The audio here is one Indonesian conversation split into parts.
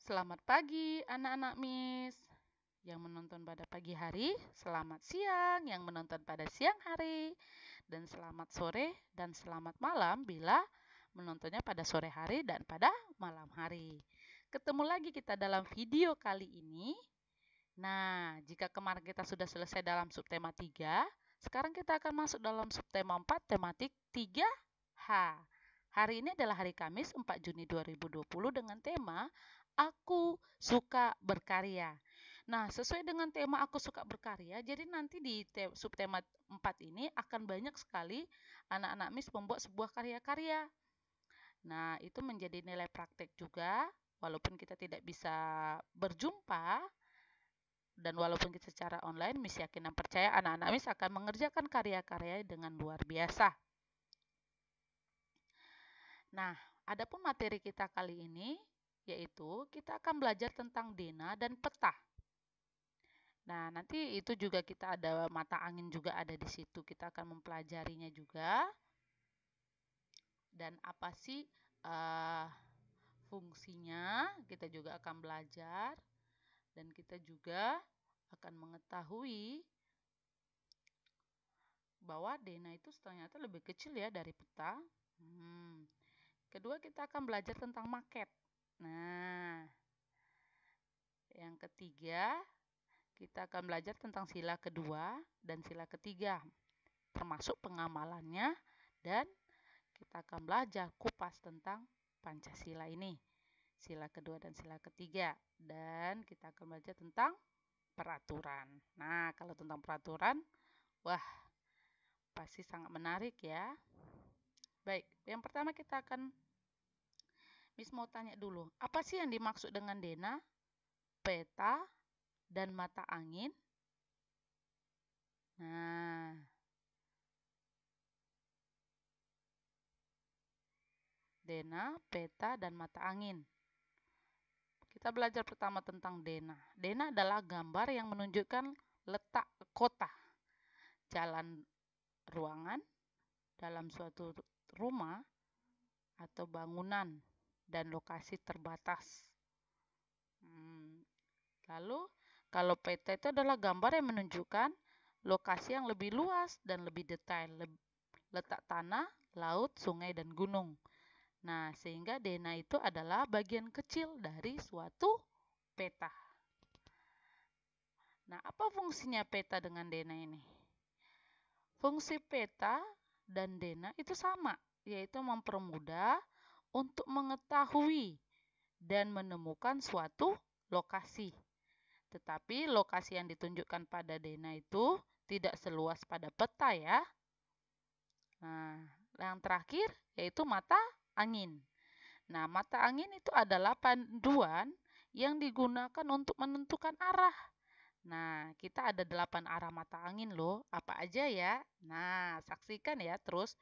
Selamat pagi anak-anak Miss yang menonton pada pagi hari, selamat siang yang menonton pada siang hari, dan selamat sore dan selamat malam bila menontonnya pada sore hari dan pada malam hari. Ketemu lagi kita dalam video kali ini. Nah, jika kemarin kita sudah selesai dalam subtema 3, sekarang kita akan masuk dalam subtema 4 tematik 3H. Hari ini adalah hari Kamis 4 Juni 2020 dengan tema Aku Suka Berkarya. Nah, sesuai dengan tema Aku Suka Berkarya, jadi nanti di subtema 4 ini akan banyak sekali anak-anak Miss membuat sebuah karya-karya. Nah, itu menjadi nilai praktek juga, walaupun kita tidak bisa berjumpa, dan walaupun kita secara online, Miss yakin dan percaya anak-anak Miss akan mengerjakan karya-karya dengan luar biasa. Nah, adapun materi kita kali ini, yaitu kita akan belajar tentang dena dan peta. Nah, nanti itu juga kita ada mata angin juga ada di situ. Kita akan mempelajarinya juga. Dan apa sih fungsinya? Kita juga akan belajar. Dan kita juga akan mengetahui bahwa dena itu ternyata lebih kecil ya dari peta. Kedua, kita akan belajar tentang maket. Nah, yang ketiga, kita akan belajar tentang sila kedua dan sila ketiga, termasuk pengamalannya, dan kita akan belajar kupas tentang Pancasila ini, sila kedua dan sila ketiga, dan kita akan belajar tentang peraturan. Nah, kalau tentang peraturan, wah, pasti sangat menarik ya. Baik, yang pertama kita akan, Miss mau tanya dulu, apa sih yang dimaksud dengan dena, peta, dan mata angin? Nah, dena, peta, dan mata angin. Kita belajar pertama tentang dena. Dena adalah gambar yang menunjukkan letak kota, jalan, ruangan dalam suatu rumah atau bangunan dan lokasi terbatas. Lalu, kalau peta itu adalah gambar yang menunjukkan lokasi yang lebih luas dan lebih detail, letak tanah, laut, sungai, dan gunung. Nah, sehingga dena itu adalah bagian kecil dari suatu peta. Nah, apa fungsinya peta dengan dena ini? Fungsi peta dan dena itu sama, yaitu mempermudah untuk mengetahui dan menemukan suatu lokasi. Tetapi lokasi yang ditunjukkan pada dena itu tidak seluas pada peta ya. Nah, yang terakhir yaitu mata angin. Nah, mata angin itu adalah panduan yang digunakan untuk menentukan arah. Nah, kita ada 8 arah mata angin loh. Apa aja ya? Nah, saksikan ya terus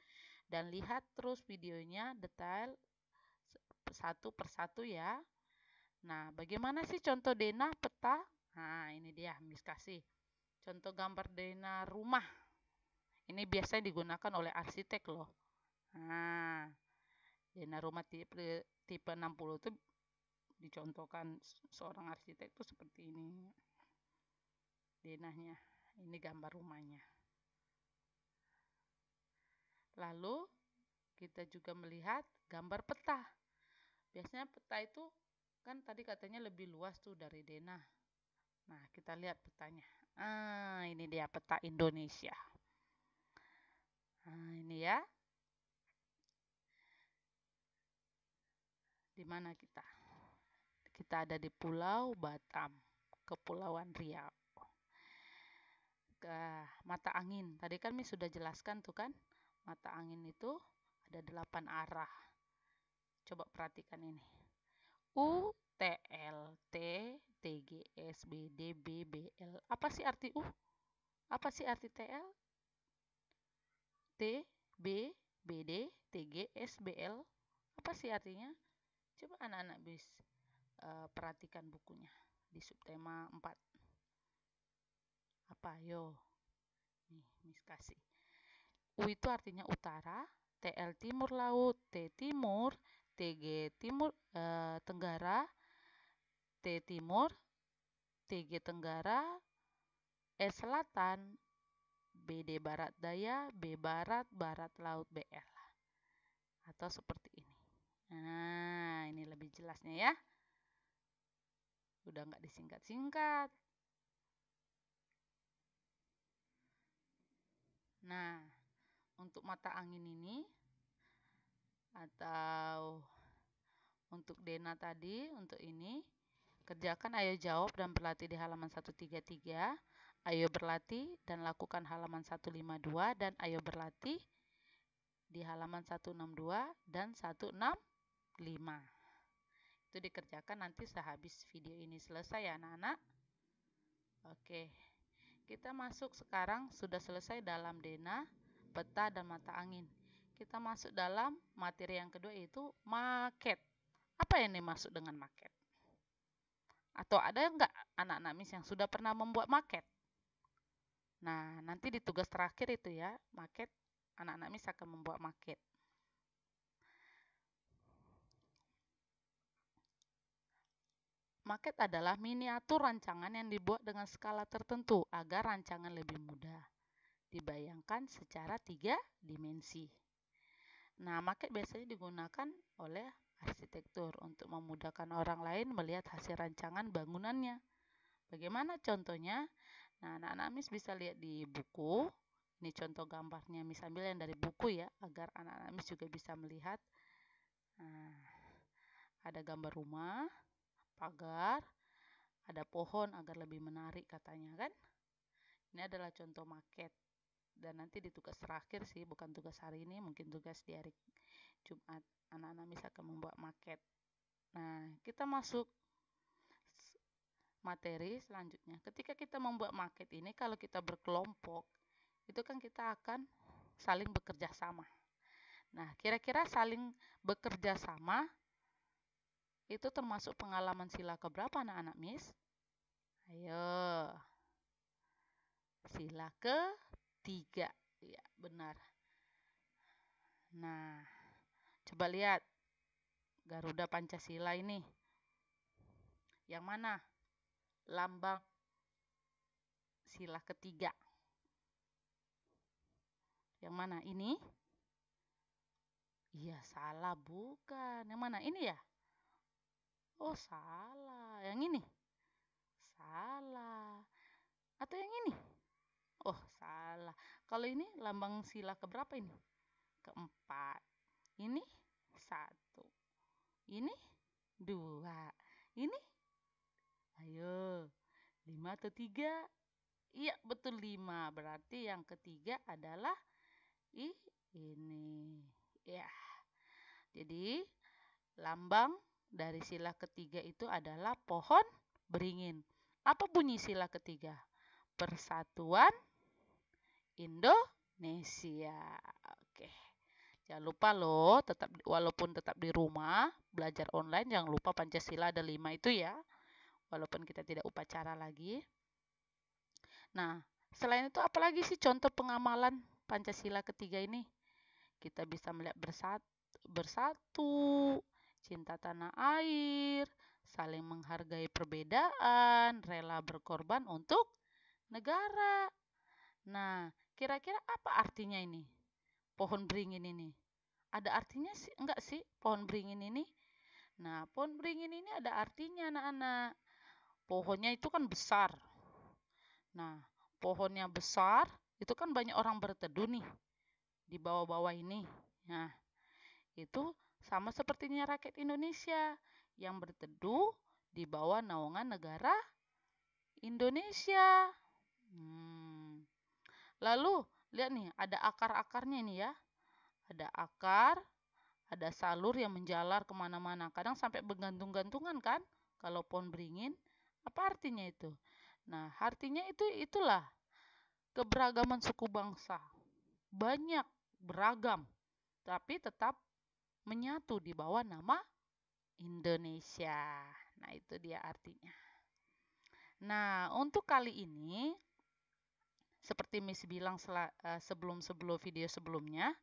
dan lihat terus videonya detail satu persatu ya. Nah, bagaimana sih contoh dena peta? Nah, ini dia Miss kasih. Contoh gambar dena rumah. Ini biasanya digunakan oleh arsitek loh. Nah, dena rumah tipe 60 itu dicontohkan seorang arsitek itu seperti ini. Denahnya, ini gambar rumahnya. Lalu, kita juga melihat gambar peta. Biasanya peta itu kan tadi katanya lebih luas tuh dari dena. Nah, kita lihat petanya. Ini dia peta Indonesia. Nah, ini ya. Di mana kita? Kita ada di Pulau Batam, Kepulauan Riau. Mata angin. Tadi kan Miss sudah jelaskan tuh kan. Mata angin itu ada 8 arah. Coba perhatikan ini. U, T, L, T, T, G, S, B, D, B, B, L. Apa sih arti U? Apa sih arti TL? T, B, B, D, T, G, S, B, L. Apa sih artinya? Coba anak-anak bis perhatikan bukunya di subtema 4. Apa? Yo. Nih, Miss kasih. U itu artinya utara, TL timur laut, T timur, TG timur tenggara, T Timur, TG Tenggara, E Selatan, BD Barat Daya, B Barat, Barat Laut, BL. Atau seperti ini. Nah, ini lebih jelasnya ya. Udah nggak disingkat-singkat. Nah, untuk mata angin ini, atau untuk Dena tadi, untuk ini, kerjakan ayo jawab dan berlatih di halaman 133. Ayo berlatih dan lakukan halaman 152 dan ayo berlatih di halaman 162 dan 165. Itu dikerjakan nanti sehabis video ini selesai ya anak-anak. Oke, kita masuk sekarang sudah selesai dalam Dena, peta, dan mata angin. Kita masuk dalam materi yang kedua yaitu maket. Apa yang dimaksud dengan maket? Atau ada nggak anak-anak Miss yang sudah pernah membuat maket? Nah, nanti di tugas terakhir itu ya, maket, anak-anak Miss akan membuat maket. Maket adalah miniatur rancangan yang dibuat dengan skala tertentu agar rancangan lebih mudah dibayangkan secara 3 dimensi. Nah, maket biasanya digunakan oleh arsitektur untuk memudahkan orang lain melihat hasil rancangan bangunannya. Bagaimana contohnya? Nah, anak-anak Miss bisa lihat di buku. Ini contoh gambarnya Miss ambil yang dari buku ya, agar anak-anak Miss juga bisa melihat. Nah, ada gambar rumah, pagar, ada pohon agar lebih menarik katanya kan. Ini adalah contoh maket. Dan nanti di tugas terakhir sih, bukan tugas hari ini, mungkin tugas di hari Jumat, anak-anak Miss akan membuat maket. Nah, kita masuk materi selanjutnya. Ketika kita membuat maket ini, kalau kita berkelompok, itu kan kita akan saling bekerja sama. Nah, kira-kira saling bekerja sama itu termasuk pengalaman sila keberapa anak-anak Miss? Ayo. Sila ketiga. Ya, benar. Nah, coba lihat Garuda Pancasila ini. Yang mana? Lambang sila ketiga. Yang mana? Ini? Iya, salah, bukan. Yang mana? Ini ya? Oh, salah. Yang ini? Salah. Atau yang ini? Oh, salah. Kalau ini lambang sila keberapa ini? Keempat. Ini 1. Ini 2. Ini? Ayo. 5 atau 3? Iya, betul 5. Berarti yang ketiga adalah ini. Ya. Jadi, lambang dari sila ketiga itu adalah pohon beringin. Apa bunyi sila ketiga? Persatuan Indonesia. Oke. Jangan lupa loh, walaupun tetap di rumah, belajar online, jangan lupa Pancasila ada 5 itu ya. Walaupun kita tidak upacara lagi. Nah, selain itu apalagi sih contoh pengamalan Pancasila ketiga ini? Kita bisa melihat bersatu, cinta tanah air, saling menghargai perbedaan, rela berkorban untuk negara. Nah, kira-kira apa artinya ini? Pohon beringin ini. Ada artinya sih? Enggak sih pohon beringin ini? Nah, pohon beringin ini ada artinya anak-anak. Pohonnya itu kan besar. Nah, pohonnya besar, itu kan banyak orang berteduh nih di bawah-bawah ini. Nah, itu sama sepertinya rakyat Indonesia yang berteduh di bawah naungan negara Indonesia. Lalu, lihat nih, ada akar-akarnya nih ya. Ada akar, ada salur yang menjalar kemana-mana. Kadang sampai bergantung-gantungan kan, kalau pohon beringin. Apa artinya itu? Nah, artinya itulah keberagaman suku bangsa. Banyak, beragam, tapi tetap menyatu di bawah nama Indonesia. Nah, itu dia artinya. Nah, untuk kali ini, seperti Miss bilang sebelum video sebelumnya,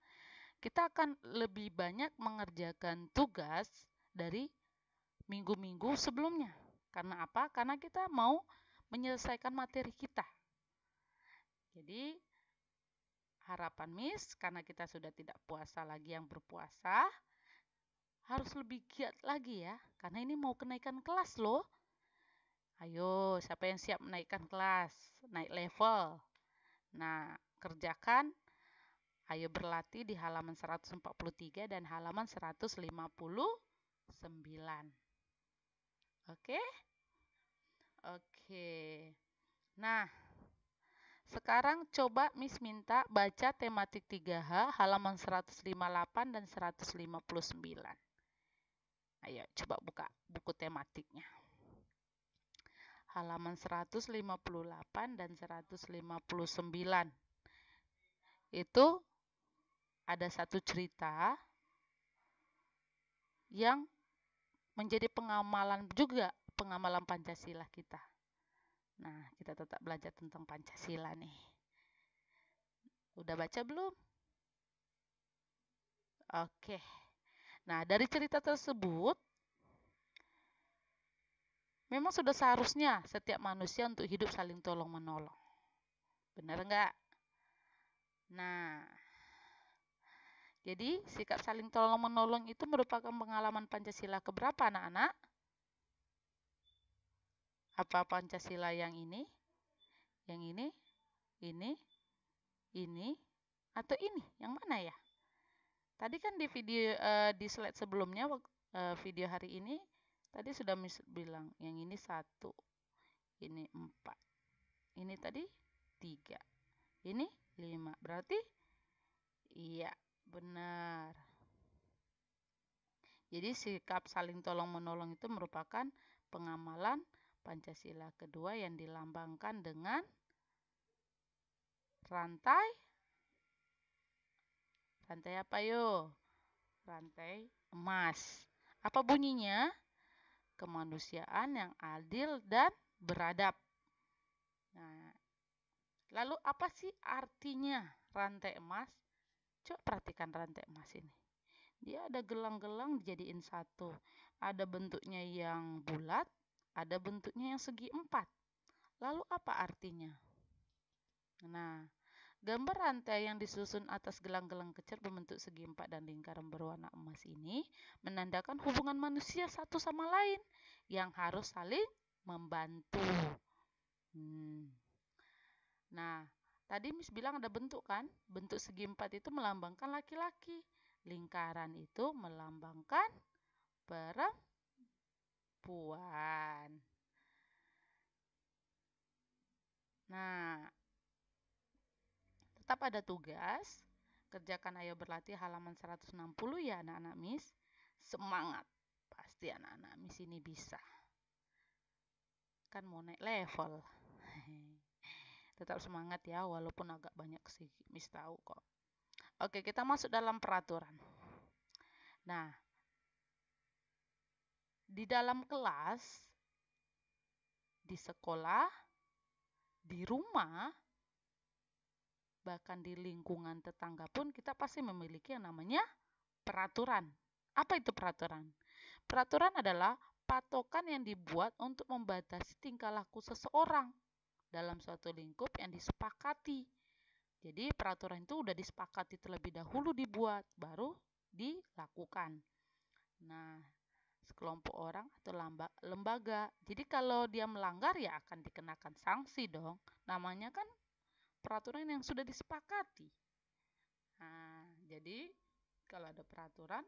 kita akan lebih banyak mengerjakan tugas dari minggu-minggu sebelumnya. Karena apa? Karena kita mau menyelesaikan materi kita. Jadi harapan Miss, karena kita sudah tidak puasa lagi yang berpuasa, harus lebih giat lagi ya. Karena ini mau kenaikan kelas loh. Ayo, siapa yang siap menaikkan kelas, naik level? Nah, kerjakan. Ayo berlatih di halaman 143 dan halaman 159. Oke? Oke. Nah, sekarang coba Miss minta baca tematik 3H halaman 158 dan 159. Ayo coba buka buku tematiknya. Halaman 158 dan 159. Itu ada satu cerita yang menjadi pengamalan juga, pengamalan Pancasila kita. Nah, kita tetap belajar tentang Pancasila nih. Udah baca belum? Oke. Nah, dari cerita tersebut, memang sudah seharusnya setiap manusia untuk hidup saling tolong-menolong. Benar nggak? Nah, jadi sikap saling tolong-menolong itu merupakan pengalaman Pancasila keberapa, anak-anak? Apa Pancasila yang ini? Yang ini, atau ini? Yang mana ya? Tadi kan di video di slide sebelumnya video hari ini tadi sudah bilang yang ini 1, ini 4, ini tadi 3, ini 5. Berarti iya, benar. Jadi sikap saling tolong-menolong itu merupakan pengamalan Pancasila kedua yang dilambangkan dengan rantai apa yo? Rantai emas. Apa bunyinya? Kemanusiaan yang adil dan beradab. Nah, lalu apa sih artinya rantai emas? Coba perhatikan rantai emas ini. Dia ada gelang-gelang dijadiin satu. Ada bentuknya yang bulat, ada bentuknya yang segi 4. Lalu apa artinya? Nah, gambar rantai yang disusun atas gelang-gelang kecil berbentuk segi 4 dan lingkaran berwarna emas ini menandakan hubungan manusia satu sama lain yang harus saling membantu. Nah, tadi Miss bilang ada bentuk kan? Bentuk segi 4 itu melambangkan laki-laki. Lingkaran itu melambangkan perempuan. Nah, tetap ada tugas. Kerjakan ayo berlatih halaman 160 ya anak-anak Miss. Semangat. Pasti anak-anak Miss ini bisa. Kan mau naik level. Tetap semangat ya walaupun agak banyak sih Miss tahu kok. Oke, kita masuk dalam peraturan. Nah, di dalam kelas, di sekolah, di rumah, bahkan di lingkungan tetangga pun kita pasti memiliki yang namanya peraturan. Apa itu peraturan? Peraturan adalah patokan yang dibuat untuk membatasi tingkah laku seseorang dalam suatu lingkup yang disepakati. Jadi peraturan itu udah disepakati terlebih dahulu dibuat, baru dilakukan. Nah, sekelompok orang atau lembaga. Jadi kalau dia melanggar ya akan dikenakan sanksi dong. Namanya kan peraturan yang sudah disepakati. Nah, jadi kalau ada peraturan,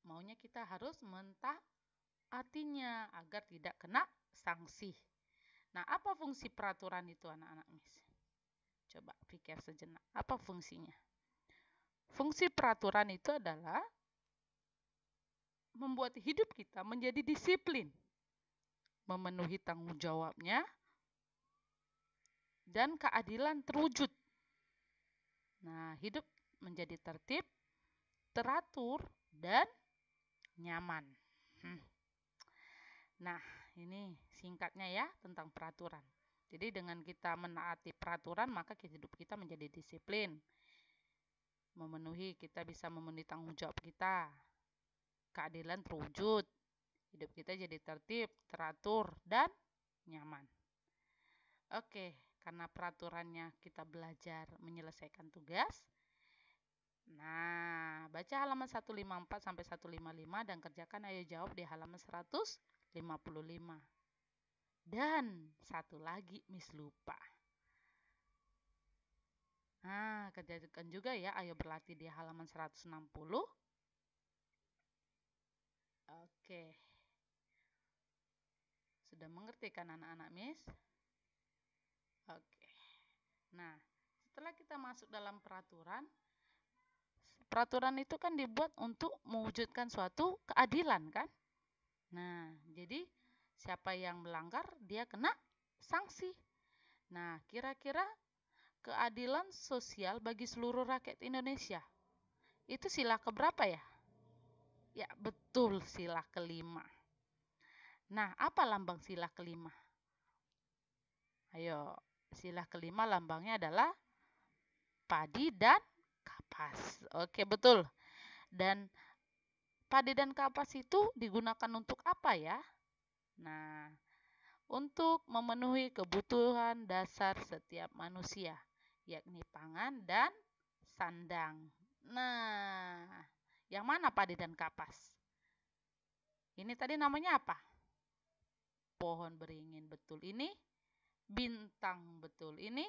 maunya kita harus mentaatinya agar tidak kena sanksi. Nah, apa fungsi peraturan itu anak-anak Miss? Coba pikir sejenak. Apa fungsinya? Fungsi peraturan itu adalah membuat hidup kita menjadi disiplin, memenuhi tanggung jawabnya, dan keadilan terwujud. Nah, hidup menjadi tertib, teratur, dan nyaman. Nah, ini singkatnya ya tentang peraturan. Jadi dengan kita menaati peraturan, maka hidup kita menjadi disiplin. Kita bisa memenuhi tanggung jawab kita. Keadilan terwujud. Hidup kita jadi tertib, teratur, dan nyaman. Oke, karena peraturannya kita belajar menyelesaikan tugas. Nah, baca halaman 154 sampai 155 dan kerjakan ayo jawab di halaman 155. Dan satu lagi Miss lupa. Nah, kerjakan juga ya, ayo berlatih di halaman 160. Oke. Sudah mengerti kan anak-anak Miss? Oke. Nah, setelah kita masuk dalam peraturan, peraturan itu kan dibuat untuk mewujudkan suatu keadilan kan? Nah, jadi siapa yang melanggar dia kena sanksi. Nah, kira-kira keadilan sosial bagi seluruh rakyat Indonesia itu sila keberapa ya? Ya, betul, sila kelima. Nah, apa lambang sila kelima? Ayo, sila kelima lambangnya adalah padi dan kapas. Oke, betul. Dan padi dan kapas itu digunakan untuk apa ya? Nah, untuk memenuhi kebutuhan dasar setiap manusia, yakni pangan dan sandang. Nah, yang mana padi dan kapas? Ini tadi namanya apa? Pohon beringin, betul. Ini bintang, betul. Ini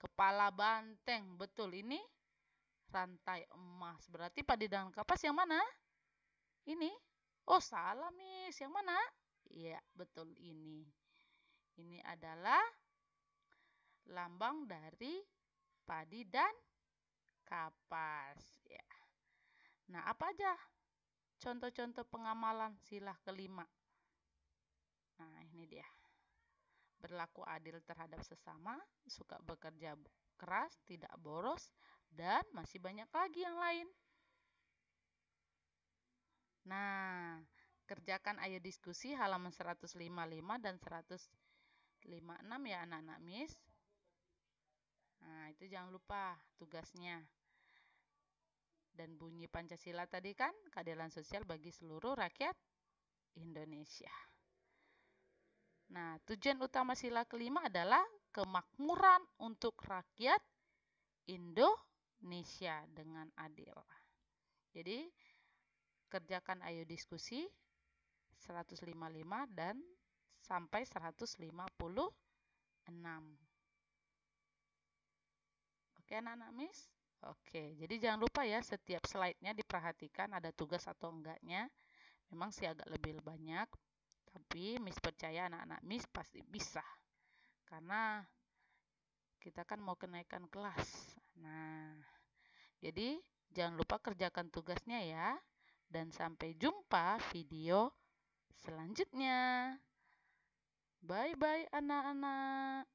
kepala banteng, betul. Ini rantai emas. Berarti padi dan kapas yang mana? Ini. Oh, salah, Miss. Yang mana? Iya, betul ini. Ini adalah lambang dari padi dan kapas. Ya. Nah, apa aja contoh-contoh pengamalan sila kelima? Nah, ini dia. Berlaku adil terhadap sesama, suka bekerja keras, tidak boros, dan masih banyak lagi yang lain. Nah, kerjakan ayo diskusi halaman 155 dan 156 ya anak-anak Miss. Nah, itu jangan lupa tugasnya. Dan bunyi Pancasila tadi kan keadilan sosial bagi seluruh rakyat Indonesia. Nah, tujuan utama sila kelima adalah kemakmuran untuk rakyat Indonesia dengan adil. Jadi, kerjakan ayo diskusi 155 dan sampai 156. Oke anak-anak Miss? Oke, jadi jangan lupa ya setiap slide-nya diperhatikan ada tugas atau enggaknya. Memang sih agak lebih banyak, tapi Miss percaya anak-anak Miss pasti bisa. Karena kita kan mau kenaikan kelas. Nah, jadi jangan lupa kerjakan tugasnya ya. Dan sampai jumpa video selanjutnya. Bye-bye anak-anak.